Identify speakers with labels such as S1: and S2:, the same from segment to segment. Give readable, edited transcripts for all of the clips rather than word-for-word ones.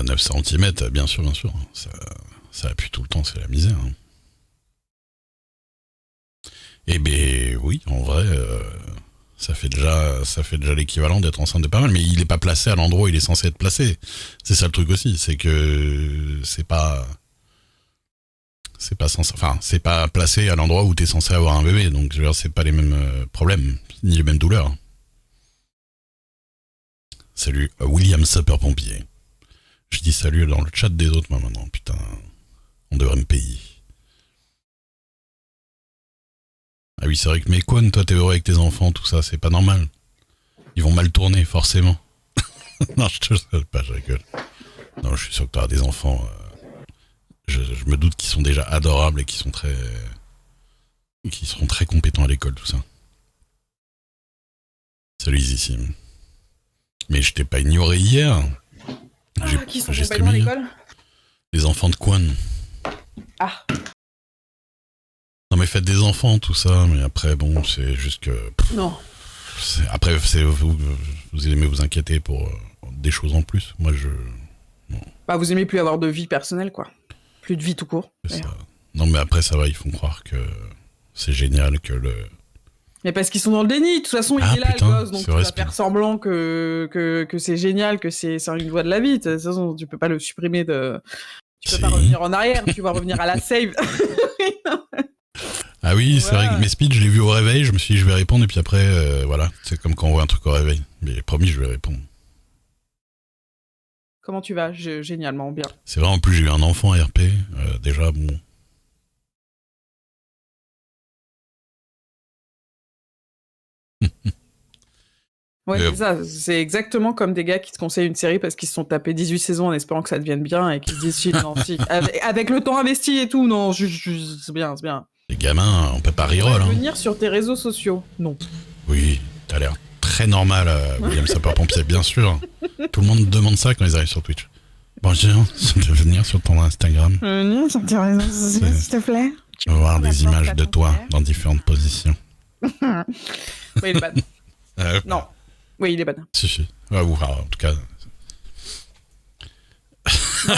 S1: À 9 centimètres, bien sûr, bien sûr. Ça appuie tout le temps, c'est la misère. Hein. Eh ben oui, en vrai, ça fait déjà l'équivalent d'être enceinte de pas mal, mais il est pas placé à l'endroit où il est censé être placé. C'est ça le truc aussi, c'est que c'est pas c'est pas placé à l'endroit où t'es censé avoir un bébé, donc je veux dire, c'est pas les mêmes problèmes, ni les mêmes douleurs. Salut, William Sapeur-Pompier. Je dis salut dans le chat des autres, moi maintenant, putain, on devrait me payer. Ah oui, c'est vrai que mais Quan, toi t'es heureux avec tes enfants, tout ça, c'est pas normal. Ils vont mal tourner, forcément. Non, je te sais pas, je rigole. Non, je suis sûr que t'auras des enfants. Je me doute qu'ils sont déjà adorables et qu'ils seront très compétents à l'école, tout ça. Salut ici. Mais je t'ai pas ignoré hier.
S2: Qui sont compétents à l'école?
S1: Les enfants de Quan.
S2: Ah.
S1: Non mais faites des enfants, tout ça, mais après, bon, c'est juste que...
S2: Non.
S1: Après, vous aimez vous inquiéter pour des choses en plus. Moi, non.
S2: Bah, vous aimez plus avoir de vie personnelle, quoi. Plus de vie tout court.
S1: C'est ça. Non mais après, ça va, ils font croire que c'est génial, que le...
S2: Mais parce qu'ils sont dans le déni, de toute façon, il est là, le gosse, donc tu vas faire semblant que c'est génial, que c'est une voie de la vie. De toute façon, tu peux pas le supprimer de... Tu peux pas revenir en arrière, tu vas revenir à la save.
S1: Ah oui, c'est vrai que mes speeches, je l'ai vu au réveil, je me suis dit je vais répondre, et puis après, voilà, c'est comme quand on voit un truc au réveil. Mais promis, je vais répondre.
S2: Comment tu vas? Génialement bien.
S1: C'est vrai, en plus j'ai eu un enfant à RP, déjà, bon...
S2: Ouais, c'est ça, c'est exactement comme des gars qui te conseillent une série parce qu'ils se sont tapés 18 saisons en espérant que ça devienne bien et qui se disent non, si, avec le temps investi et tout, non, c'est bien, c'est bien.
S1: Les gamins, on peut pas reroll, hein.
S2: Venir sur tes réseaux sociaux, non.
S1: Oui, t'as l'air très normal, William Sapeur-Pompier, bien sûr. Tout le monde demande ça quand ils arrivent sur Twitch. Bonjour, tu peux venir sur ton Instagram?
S2: Venir sur tes réseaux sociaux, s'il te plaît.
S1: Tu veux voir des images de toi dans différentes positions.
S2: Oui, il est bad. Non. Oui, il est bad.
S1: Si. Ah, en tout cas...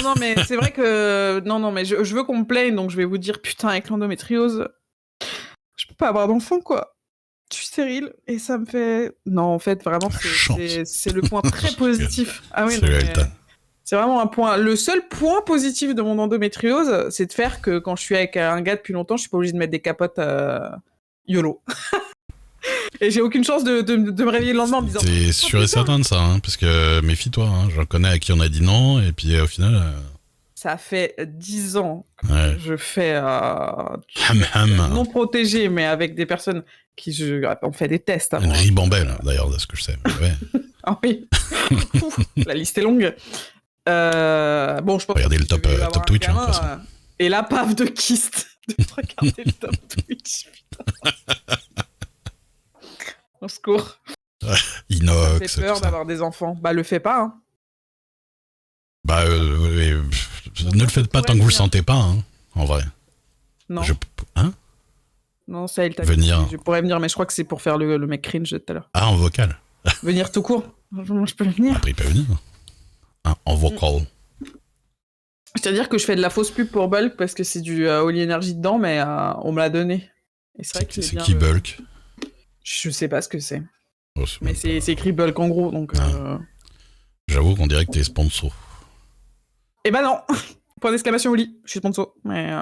S2: Non, mais c'est vrai que... Non, mais je veux qu'on me plaigne, donc je vais vous dire, putain, avec l'endométriose, je peux pas avoir d'enfant, quoi. Je suis stérile, et ça me fait... Non, en fait, vraiment, c'est le point très positif. Ah oui, c'est vraiment un point... Le seul point positif de mon endométriose, c'est de faire que quand je suis avec un gars depuis longtemps, je suis pas obligée de mettre des capotes YOLO. Et j'ai aucune chance de me réveiller le lendemain en me disant...
S1: T'es sûr et certain de ça, hein, parce que méfie-toi, hein, j'en connais à qui on a dit non, et puis au final...
S2: Ça fait 10 ans que je fais non protégé, mais avec des personnes qui... On fait des tests.
S1: Une ribambelle, d'ailleurs, de ce que je sais. Ouais.
S2: Ah oui. La liste est longue. Bon, je pense
S1: regardez le top Twitch, hein, de toute façon.
S2: Et la paf de kyste de regarder le top Twitch, putain. Au secours.
S1: Inox.
S2: Ça fait peur d'avoir des enfants. Bah, le fais pas, hein.
S1: Bah, ne le faites pas tant que vous le sentez pas, hein, en vrai.
S2: Non.
S1: Hein?
S2: Non, ça, il t'a
S1: venir.
S2: Je pourrais venir, mais je crois que c'est pour faire le mec cringe tout à l'heure.
S1: Ah, en vocal.
S2: Venir tout court. Je peux venir.
S1: Après, il peut venir. Hein, en vocal.
S2: C'est-à-dire que je fais de la fausse pub pour Bulk parce que c'est du Holy Energy dedans, mais on me l'a donné. Et c'est vrai que
S1: c'est qui Bulk?
S2: Je sais pas ce que c'est.
S1: Oh,
S2: mais c'est écrit Bulk en gros, donc...
S1: J'avoue qu'on dirait que t'es sponsor.
S2: Eh ben non. Point d'exclamation Oli, je suis sponsor. Mais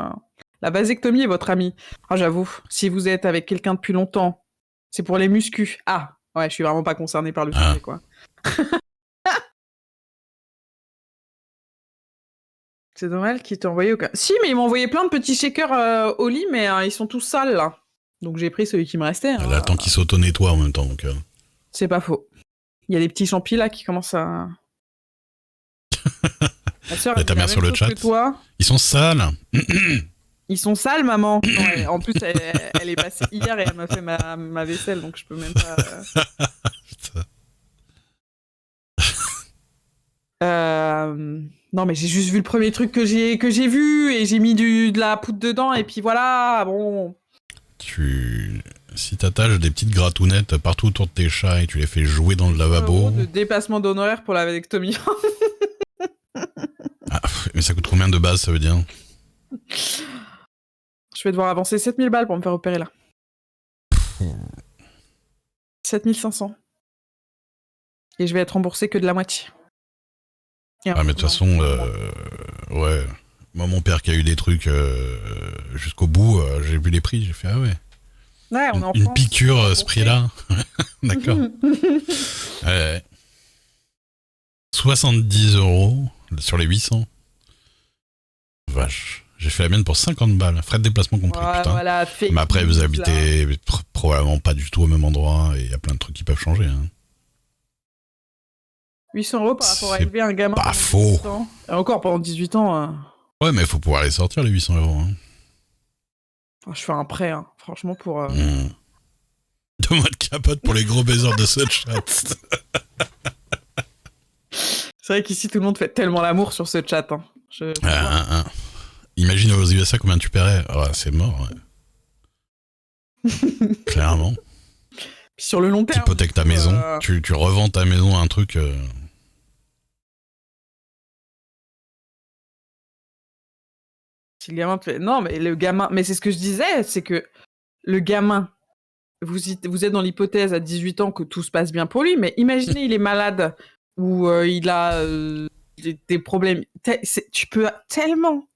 S2: la vasectomie est votre ami. Ah, j'avoue, si vous êtes avec quelqu'un depuis longtemps, c'est pour les muscus. Ah, ouais, je suis vraiment pas concernée par le sujet, quoi. C'est dommage qu'il t'a envoyé aucun... Si, mais ils m'ont envoyé plein de petits shakers Oli, mais ils sont tous sales, là. Donc j'ai pris celui qui me restait.
S1: Elle attend qu'il s'auto-nettoie en même temps, donc...
S2: C'est pas faux. Il y a des petits champis, là, qui commencent à... Ma sœur,
S1: il y a ta mère sur le chat. Ils sont sales.
S2: Ils sont sales, maman. Ouais, en plus, elle est passée hier et elle m'a fait ma vaisselle, donc je peux même pas... Non, mais j'ai juste vu le premier truc que j'ai vu et j'ai mis de la poudre dedans et puis voilà, bon...
S1: Si t'attaches des petites gratounettes partout autour de tes chats et tu les fais jouer dans le lavabo...
S2: De dépassement d'honoraires pour la vasectomie.
S1: Mais ça coûte combien de base, ça veut dire?
S2: Je vais devoir avancer 7000 balles pour me faire opérer là. 7500. Et je vais être remboursé que de la moitié.
S1: Ah, mais de toute façon, ouais. Moi, mon père qui a eu des trucs jusqu'au bout, j'ai vu les prix, j'ai fait, ah ouais.
S2: Ouais, on est en
S1: Une
S2: France,
S1: piqûre, ce prix-là. D'accord. Ouais. 70 € sur les 800. Vache. J'ai fait la mienne pour 50 balles. Frais de déplacement compris,
S2: Ouais,
S1: putain.
S2: voilà,
S1: Mais après, vous habitez probablement pas du tout au même endroit et il y a plein de trucs qui peuvent changer. Hein.
S2: 800 € par rapport à
S1: C'est
S2: élever un gamin.
S1: pas
S2: pendant
S1: faux.
S2: 18 ans. Et encore pendant 18 ans.
S1: Ouais, mais il faut pouvoir les sortir, les 800 €. Hein.
S2: Je fais un prêt, hein, franchement, pour.
S1: 2 mois de capote pour les gros baisers de ce chat.
S2: C'est vrai qu'ici, tout le monde fait tellement l'amour sur ce chat. Hein.
S1: Imagine aux USA combien tu paierais. Oh, c'est mort. Ouais. Clairement.
S2: Puis sur le long terme.
S1: Tu hypothèques ta maison. Tu revends ta maison à un truc.
S2: Si le gamin te fait... Non, mais le gamin... Mais c'est ce que je disais, c'est que le gamin, vous êtes dans l'hypothèse à 18 ans que tout se passe bien pour lui, mais imaginez, il est malade ou il a des problèmes. Tu peux tellement...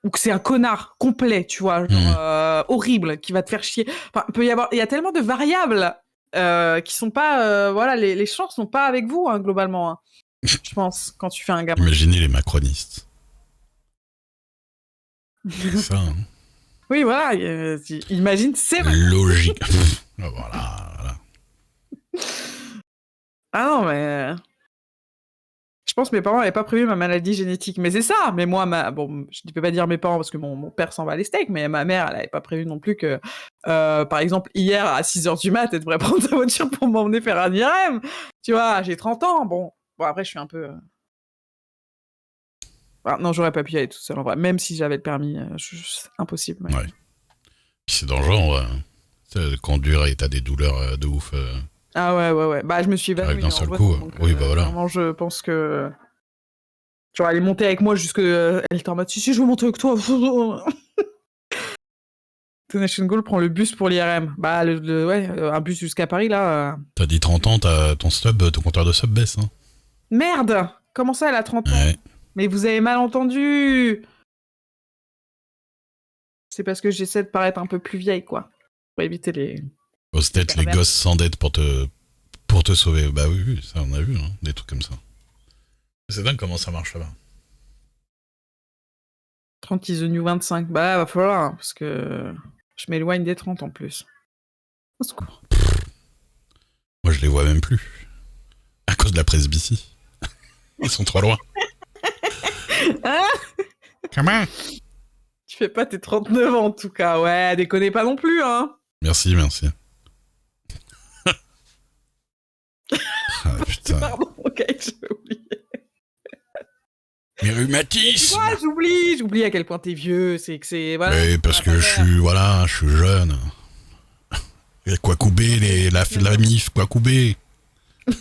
S2: Ou que c'est un connard complet, tu vois, genre horrible, qui va te faire chier. Enfin, il y a tellement de variables qui sont pas... voilà, les chances sont pas avec vous, hein, globalement, hein, je pense, quand tu fais un gamin.
S1: Imaginez les macronistes. C'est ça, hein.
S2: Oui, voilà, imagine, c'est
S1: logique. Voilà.
S2: Ah non, mais... Je pense que mes parents n'avaient pas prévu ma maladie génétique. Mais c'est ça. Mais moi, bon, je ne peux pas dire mes parents parce que mon père s'en va les steaks, mais ma mère, elle n'avait pas prévu non plus que, par exemple, hier, à 6h du mat', elle devrait prendre sa voiture pour m'emmener faire un IRM. Tu vois, j'ai 30 ans. Bon, après, je suis un peu... Enfin, non, j'aurais pas pu y aller toute seule, en vrai. Même si j'avais le permis, c'est impossible.
S1: Ouais. Puis c'est dangereux, conduire et t'as des douleurs de ouf.
S2: Ah ouais. Bah, je me suis évanouie
S1: d'un seul coup. Donc, oui, bah voilà.
S2: Vraiment, je pense que... Genre, elle est montée avec moi jusque... Elle était en mode, si, je veux monter avec toi. Donation Goal prend le bus pour l'IRM. Bah, un bus jusqu'à Paris, là...
S1: T'as dit 30 ans, ton compteur de sub baisse, hein.
S2: Merde! Comment ça, elle a 30 ans?
S1: Ouais.
S2: Mais vous avez mal entendu! C'est parce que j'essaie de paraître un peu plus vieille, quoi. Pour éviter les...
S1: Aux States, les gosses s'endettent pour te sauver. Bah oui, ça on a vu, hein, des trucs comme ça. C'est dingue comment ça marche là-bas.
S2: 30 is the new 25. Bah, va falloir, hein, parce que je m'éloigne des 30 en plus. Au secours.
S1: Moi, je les vois même plus. À cause de la presbytie. Ils sont trop loin.
S2: Hein?
S1: Comment?
S2: Tu fais pas tes 39 ans, en tout cas. Ouais, déconnez pas non plus, hein.
S1: Merci. Ah, putain.
S2: Pardon, ok, j'ai oublié.
S1: Mes rhumatismes.
S2: Ouais, j'oublie à quel point t'es vieux, voilà.
S1: Oui, parce que je suis jeune. Quoi couper, la mif, quoi couper.
S2: Je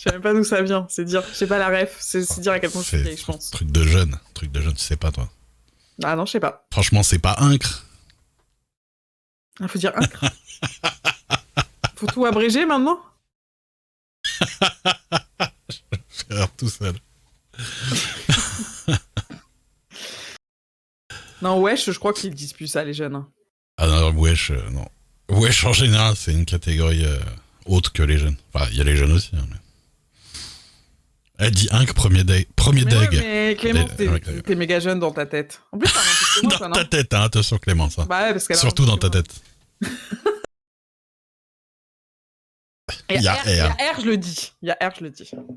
S2: sais même pas d'où ça vient, c'est dire, je sais pas la ref, c'est dire à quel point je suis vieille, je pense.
S1: Truc de jeune, tu sais pas toi.
S2: Ah non, je sais pas.
S1: Franchement, c'est pas incre.
S2: Il faut dire incre. Faut tout abréger maintenant.
S1: Je vais faire tout seul.
S2: Non, wesh, je crois qu'ils disent plus ça, les jeunes. Hein.
S1: Ah non, wesh, non. Wesh, en général, c'est une catégorie autre que les jeunes. Enfin, il y a les jeunes aussi. Hein, mais... Elle dit inc, premier deg.
S2: Ouais, mais Clément, t'es méga jeune dans ta tête. En plus, t'as un peu plus que moi,
S1: dans ta tête, hein, attention Clément, ça.
S2: Bah ouais, parce qu'elle
S1: surtout dans ta tête.
S2: Il y a R, je le dis.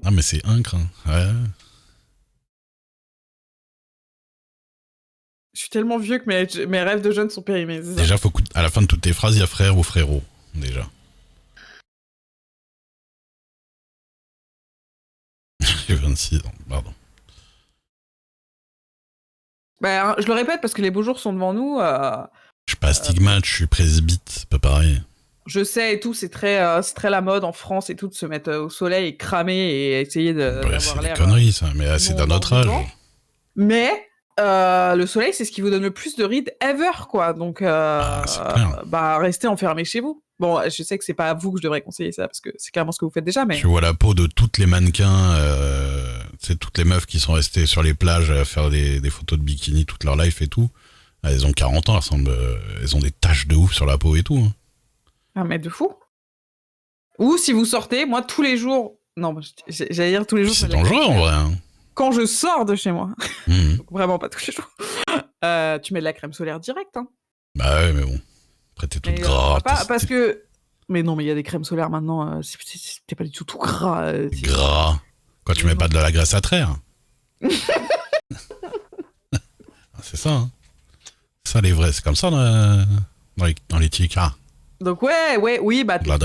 S1: Ah, mais c'est incre, hein. Ouais.
S2: Je suis tellement vieux que mes rêves de jeune sont périmés.
S1: Déjà, faut à la fin de toutes tes phrases, il y a frère ou frérot. Déjà. J'ai 26 ans, pardon.
S2: Bah, je le répète parce que les beaux jours sont devant nous.
S1: Je suis pas stigmate, je suis presbyte, c'est pas pareil.
S2: Je sais et tout, c'est très la mode en France et tout de se mettre au soleil et cramer et essayer d'avoir
S1: c'est des
S2: l'air.
S1: conneries, ça, mais c'est d'un autre âge.
S2: Mais le soleil, c'est ce qui vous donne le plus de rides ever, quoi. Donc,
S1: c'est clair.
S2: bah, restez enfermés chez vous. Bon, je sais que c'est pas à vous que je devrais conseiller ça, parce que c'est clairement ce que vous faites déjà, mais...
S1: Tu vois la peau de toutes les mannequins, c'est toutes les meufs qui sont restées sur les plages à faire des photos de bikini toute leur life et tout. Elles ont 40 ans, elles ont des taches de ouf sur la peau et tout. Hein.
S2: Ah, mais de fou. Ou si vous sortez, moi, tous les jours... Non, j'allais dire tous les jours...
S1: C'est dangereux, en vrai. Hein.
S2: Quand je sors de chez moi. Donc, vraiment pas tous les jours. Tu mets de la crème solaire directe, hein.
S1: Bah ouais, mais bon. Après, t'es toute gras.
S2: Parce que... Mais non, mais il y a des crèmes solaires maintenant, t'es pas du tout gras.
S1: Gras. Quoi, tu mets pas de la graisse à traire? C'est ça, hein. Ça, les vrais, c'est comme ça dans les tickets.
S2: Donc oui, bah...
S1: De la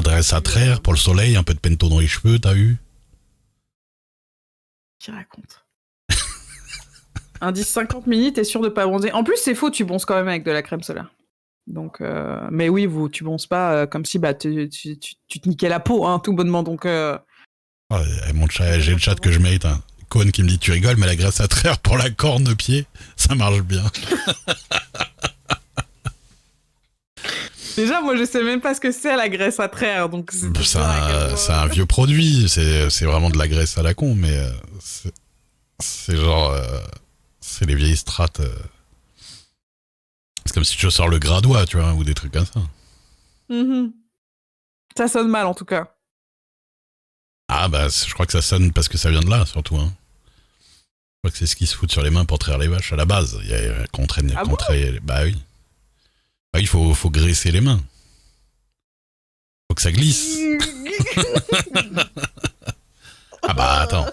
S1: graisse à traire pour le soleil, un peu de pento dans les cheveux, t'as vu?
S2: Qui raconte? Indice 50 minutes, t'es sûr de pas bronzer. En plus, c'est faux, tu bronzes quand même avec de la crème solaire. Donc, mais oui, tu bronzes pas comme si tu te niquais la peau, hein, tout bonnement. Donc,
S1: j'ai le chat que je mérite. Hein. Cohen qui me dit tu rigoles, mais la graisse à traire pour la corne de pied, ça marche bien.
S2: Déjà, moi, je sais même pas ce que c'est la graisse à traire. Donc,
S1: c'est un vieux produit. C'est vraiment de la graisse à la con, mais c'est genre. C'est les vieilles strates. C'est comme si tu sors le gradois, tu vois, ou des trucs comme ça.
S2: Mm-hmm. Ça sonne mal, en tout cas.
S1: Ah, bah, je crois que ça sonne parce que ça vient de là, surtout. Hein. Je crois que c'est ce qui se fout sur les mains pour traire les vaches à la base. Il y a bah oui. Bah, il faut graisser les mains. Faut que ça glisse. Ah bah, attends.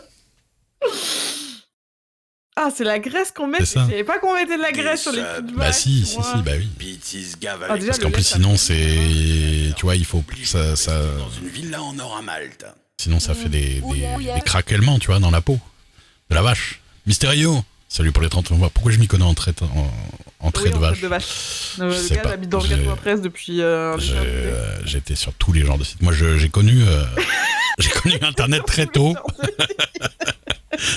S2: Ah, c'est la graisse qu'on met. Je savais pas qu'on mettait de la graisse sur les petites vaches.
S1: Bah si, bah oui. Parce qu'en plus, sinon, c'est... Tu vois, il faut que ça... Dans une villa en or à Malte. Sinon, ça fait des craquements, tu vois, dans la peau. De la vache. Mysterio. Salut pour les 30 mois. Pourquoi je m'y connais en trait de vache?
S2: Le gars habite dans le 93 depuis...
S1: J'étais sur tous les genres de sites. Moi, j'ai connu... j'ai connu Internet très tôt.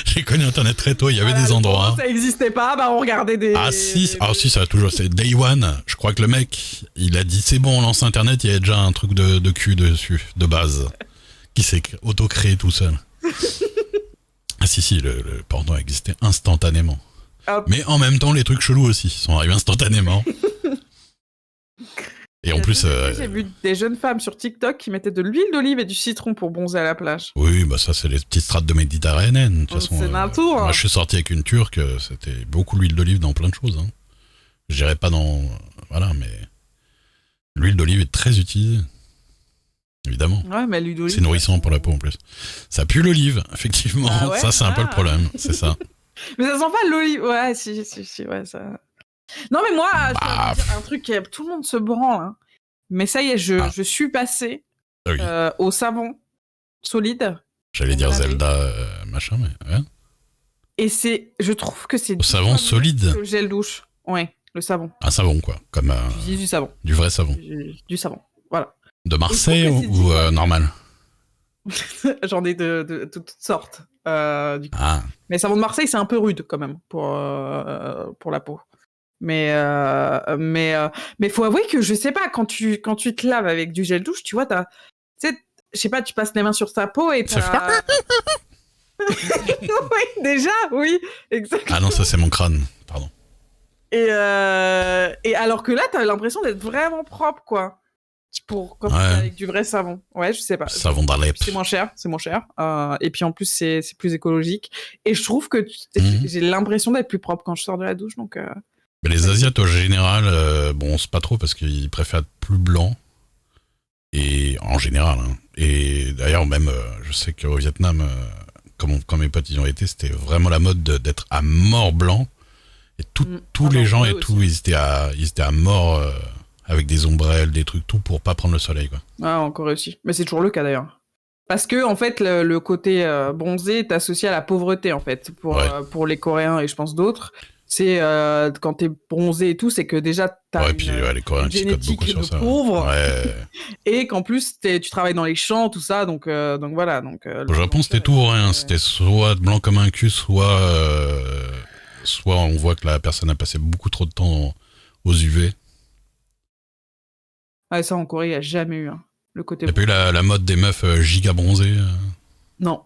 S1: J'ai connu Internet très tôt, il y avait des endroits.
S2: Ça existait pas, bah on regardait des...
S1: Ah si, ça a toujours... C'est Day One, je crois que le mec, il a dit c'est bon, on lance Internet, il y avait déjà un truc de cul dessus, de base, qui s'est auto-créé tout seul. Ah si, le porno a existé instantanément. Mais en même temps, les trucs chelous aussi sont arrivés instantanément. Et en plus...
S2: J'ai vu des jeunes femmes sur TikTok qui mettaient de l'huile d'olive et du citron pour bronzer à la plage.
S1: Oui, bah ça, c'est les petites strates de Méditerranée. De toute façon,
S2: c'est un tour.
S1: Moi, je suis sorti avec une Turque, c'était beaucoup l'huile d'olive dans plein de choses. Hein. Je dirais pas dans... Voilà, mais... L'huile d'olive est très utilisée. Évidemment.
S2: Ouais, mais l'huile d'olive...
S1: C'est nourrissant pour la peau, en plus. Ça pue l'olive, effectivement. Ah ouais, ça, c'est un peu le problème, c'est ça.
S2: Mais ça sent pas l'olive. Ouais, si, ouais, ça... Non, mais moi, je dois dire un truc, tout le monde se branle. Hein. Mais ça y est, je suis passée au savon solide.
S1: J'allais dire Zelda, machin, mais... Ouais.
S2: Et je trouve que c'est...
S1: Au savon solide.
S2: Le gel douche. Ouais, le savon.
S1: Un savon, quoi. Comme
S2: du savon.
S1: Du vrai savon.
S2: Du savon, voilà.
S1: De Marseille ou normal?
S2: J'en ai de toutes sortes. Du coup. Mais savon de Marseille, c'est un peu rude, quand même, pour la peau. Mais faut avouer que je sais pas, quand tu te laves avec du gel douche, tu vois, tu sais, je sais pas, tu passes les mains sur ta peau et t'as... Oui, déjà, oui, exactement.
S1: Ah non, ça c'est mon crâne, pardon.
S2: Et alors que là, t'as l'impression d'être vraiment propre, quoi. Quand tu avec du vrai savon. Ouais, je sais pas.
S1: Savon d'Alep.
S2: C'est moins cher. Et puis en plus, c'est plus écologique. Et je trouve que j'ai l'impression d'être plus propre quand je sors de la douche, donc...
S1: Mais les Asiates, au général, bon, c'est pas trop parce qu'ils préfèrent être plus blancs. Et en général. Hein. Et d'ailleurs, même, je sais qu'au Vietnam, quand mes potes y ont été, c'était vraiment la mode d'être à mort blanc. Et tous les gens et tout, ils étaient à mort avec des ombrelles, des trucs, tout pour pas prendre le soleil, quoi.
S2: Ah, en Corée aussi. Mais c'est toujours le cas d'ailleurs. Parce que, en fait, le côté bronzé est associé à la pauvreté, en fait, pour les Coréens et je pense d'autres. C'est quand t'es bronzé et tout, c'est que déjà t'as
S1: Ouais, puis les Coréens
S2: une
S1: qui codent beaucoup
S2: génétique
S1: sur
S2: de
S1: ça.
S2: pauvre,
S1: Ouais.
S2: et qu'en plus tu travailles dans les champs, tout ça, donc voilà.
S1: Au Japon, c'était tout ou rien. C'était soit blanc comme un cul, soit on voit que la personne a passé beaucoup trop de temps aux UV.
S2: Ouais, ça en Corée, il n'y a jamais eu le côté.
S1: Il n'y a pas eu la mode des meufs giga bronzées.
S2: Non.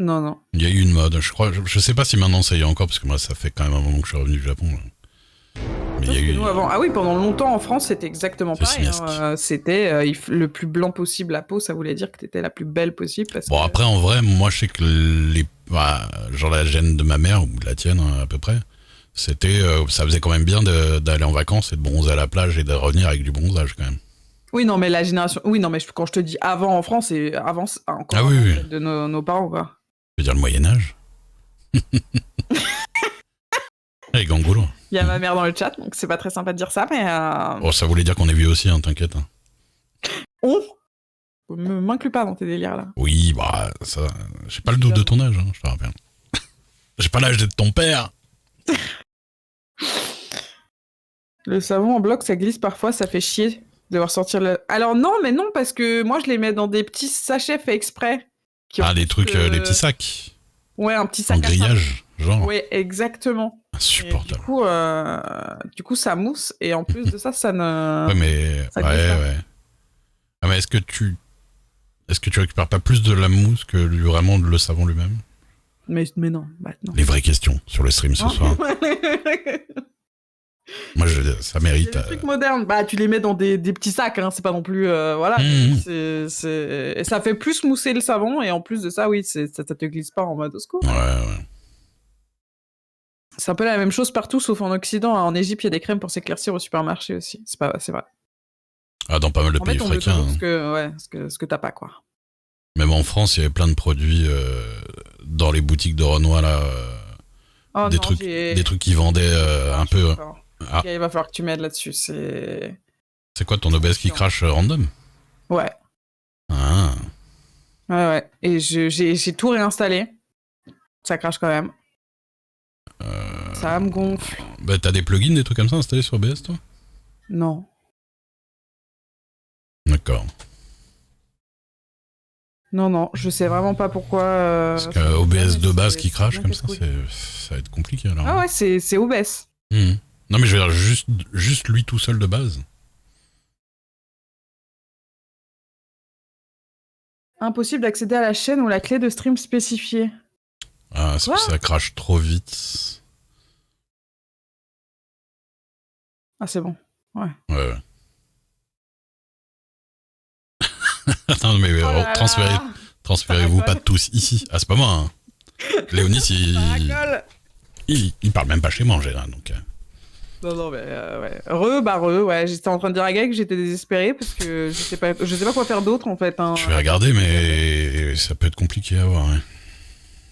S1: Il y a eu une mode, je crois. Je sais pas si maintenant ça y est encore, parce que moi, ça fait quand même un moment que je suis revenu du Japon. Là. Mais il y a eu.
S2: Nous, avant... Ah oui, pendant longtemps en France, c'était exactement pareil.
S1: Hein.
S2: C'était le plus blanc possible la peau, ça voulait dire que t'étais la plus belle possible. Parce
S1: bon,
S2: que...
S1: après, en vrai, moi, je sais que genre la gêne de ma mère, ou de la tienne, à peu près, c'était. Ça faisait quand même bien d'aller en vacances et de bronzer à la plage et de revenir avec du bronzage, quand même.
S2: Oui, non, mais la génération. Oui, non, mais quand je te dis avant en France, c'est avant encore
S1: oui.
S2: de nos parents, quoi.
S1: Je veux dire le Moyen-Âge. Hey, Gangoulou.
S2: Il y a ma mère dans le chat, donc c'est pas très sympa de dire ça, mais.
S1: Oh, ça voulait dire qu'on est vieux aussi, hein, t'inquiète. Hein.
S2: On m'inclus pas dans tes délires, là.
S1: Oui, bah, ça. J'ai pas le double de ton âge, hein, je te rappelle. J'ai pas l'âge d'être ton père.
S2: Le savon en bloc, ça glisse parfois, ça fait chier de devoir sortir le. Alors non, mais non, parce que moi, je les mets dans des petits sachets faits exprès.
S1: Des trucs, les petits sacs.
S2: Ouais, un petit sac
S1: en grillage, genre.
S2: Ouais, exactement.
S1: Insupportable.
S2: Du coup, ça mousse, et en plus de ça, ça ne...
S1: Ouais, mais... Ça ouais. Ah, mais est-ce que tu récupères pas plus de la mousse que vraiment le savon lui-même?
S2: Mais non, bah non.
S1: Les vraies questions sur le stream ce soir. Moi, ça mérite...
S2: Des trucs modernes, bah tu les mets dans des petits sacs, hein, c'est pas non plus... voilà, Et ça fait plus mousser le savon, et en plus de ça, oui, ça te glisse pas en mode au secours.
S1: Ouais.
S2: C'est un peu la même chose partout, sauf en Occident. En Égypte, il y a des crèmes pour s'éclaircir au supermarché aussi. C'est vrai.
S1: Ah, dans pas mal de pays africains.
S2: Ce que t'as pas, quoi.
S1: Même en France, il y avait plein de produits dans les boutiques de Renoir, là. Des trucs qui vendaient un peu...
S2: Ah. Il va falloir que tu m'aides là-dessus. C'est
S1: quoi ton OBS qui crache random?
S2: Ouais.
S1: Ah.
S2: Ouais. Et j'ai tout réinstallé. Ça crache quand même. Ça me gonfle.
S1: Bah, t'as des plugins, des trucs comme ça installés sur OBS, toi?
S2: Non.
S1: D'accord.
S2: Non, je sais vraiment pas pourquoi.
S1: Parce que OBS de base qui crache comme ça, ça va être compliqué alors.
S2: Ah ouais, c'est OBS.
S1: Non mais je veux dire, juste lui tout seul de base.
S2: Impossible d'accéder à la chaîne ou la clé de stream spécifiée.
S1: Ah, c'est parce que ça crache trop vite.
S2: Ah, c'est bon. Ouais.
S1: Attends, mais transférez-vous pas tous ici. Ah, c'est pas moi, hein. Léonis, il parle même pas chez moi en général, donc...
S2: Non, mais ouais. Ouais. J'étais en train de dire à Gag que j'étais désespéré parce que je sais pas quoi faire d'autre en fait. Hein.
S1: Je vais regarder, mais ça peut être compliqué à voir. Ouais.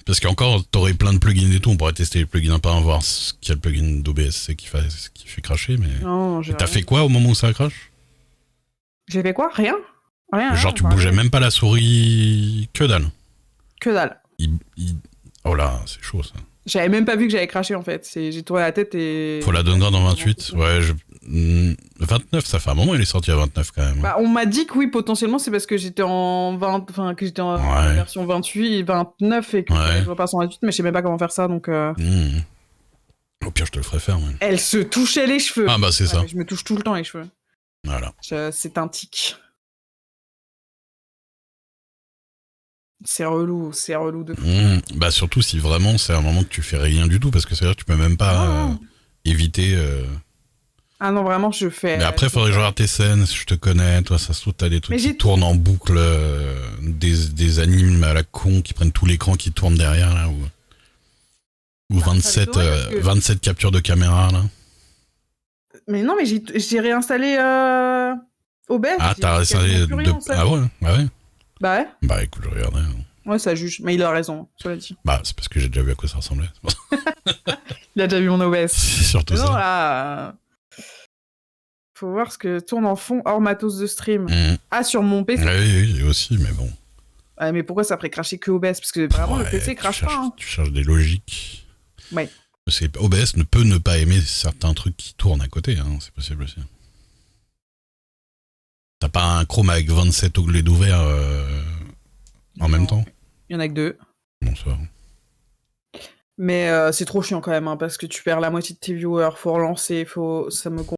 S1: Parce qu'encore, t'aurais plein de plugins et tout. On pourrait tester les plugins un par un, voir ce qu'il y a le plugin d'OBS qui fait cracher. Mais
S2: non,
S1: t'as fait quoi au moment où ça crache?
S2: J'ai fait quoi? Rien.
S1: Genre, tu bougeais même pas la souris. Que dalle. Oh là, c'est chaud ça.
S2: J'avais même pas vu que j'avais craché en fait. J'ai tourné la tête et...
S1: Faut la donner dans 28. Ouais, 29, ça fait un moment il est sorti à 29 quand même.
S2: Bah, on m'a dit que oui, potentiellement c'est parce que j'étais en 20... Enfin, que j'étais en version 28, 29 et que je repasse en 28, mais je sais même pas comment faire ça, donc...
S1: Au pire, je te le ferai faire. Ouais.
S2: Elle se touchait les cheveux.
S1: Ah bah c'est ça.
S2: Je me touche tout le temps les cheveux.
S1: Voilà.
S2: C'est un tic. C'est relou de fou.
S1: Bah surtout si vraiment c'est un moment que tu fais rien du tout, parce que c'est-à-dire que tu peux même pas éviter...
S2: Ah non, vraiment, je fais...
S1: Mais après, faudrait que je regarde tes scènes, si je te connais, toi, ça se trouve, t'as des trucs qui tournent en boucle, des animes à la con qui prennent tout l'écran, qui tournent derrière, là, ou 27 captures de caméra, là.
S2: Mais non, mais j'ai réinstallé OBS.
S1: Ah, t'as réinstallé Ah ouais.
S2: Bah ouais.
S1: Bah écoute, je regardais.
S2: Ouais, ça juge. Mais il a raison, cela dit.
S1: Bah, c'est parce que j'ai déjà vu à quoi ça ressemblait.
S2: Il a déjà vu mon OBS.
S1: C'est surtout ça.
S2: Non, là... Faut voir ce que tourne en fond hors matos de stream. Ah, sur mon PC.
S1: Oui, aussi, mais bon.
S2: Ouais, mais pourquoi ça ferait cracher que OBS? Parce que vraiment, le PC crache pas. Hein.
S1: Tu cherches des logiques.
S2: Ouais.
S1: Parce que OBS ne peut ne pas aimer certains trucs qui tournent à côté, hein, c'est possible aussi. T'as pas un Chrome avec 27 onglets d'ouvert en même temps?
S2: Il y en a que 2.
S1: Bonsoir.
S2: Mais c'est trop chiant quand même, hein, parce que tu perds la moitié de tes viewers, faut relancer, ça me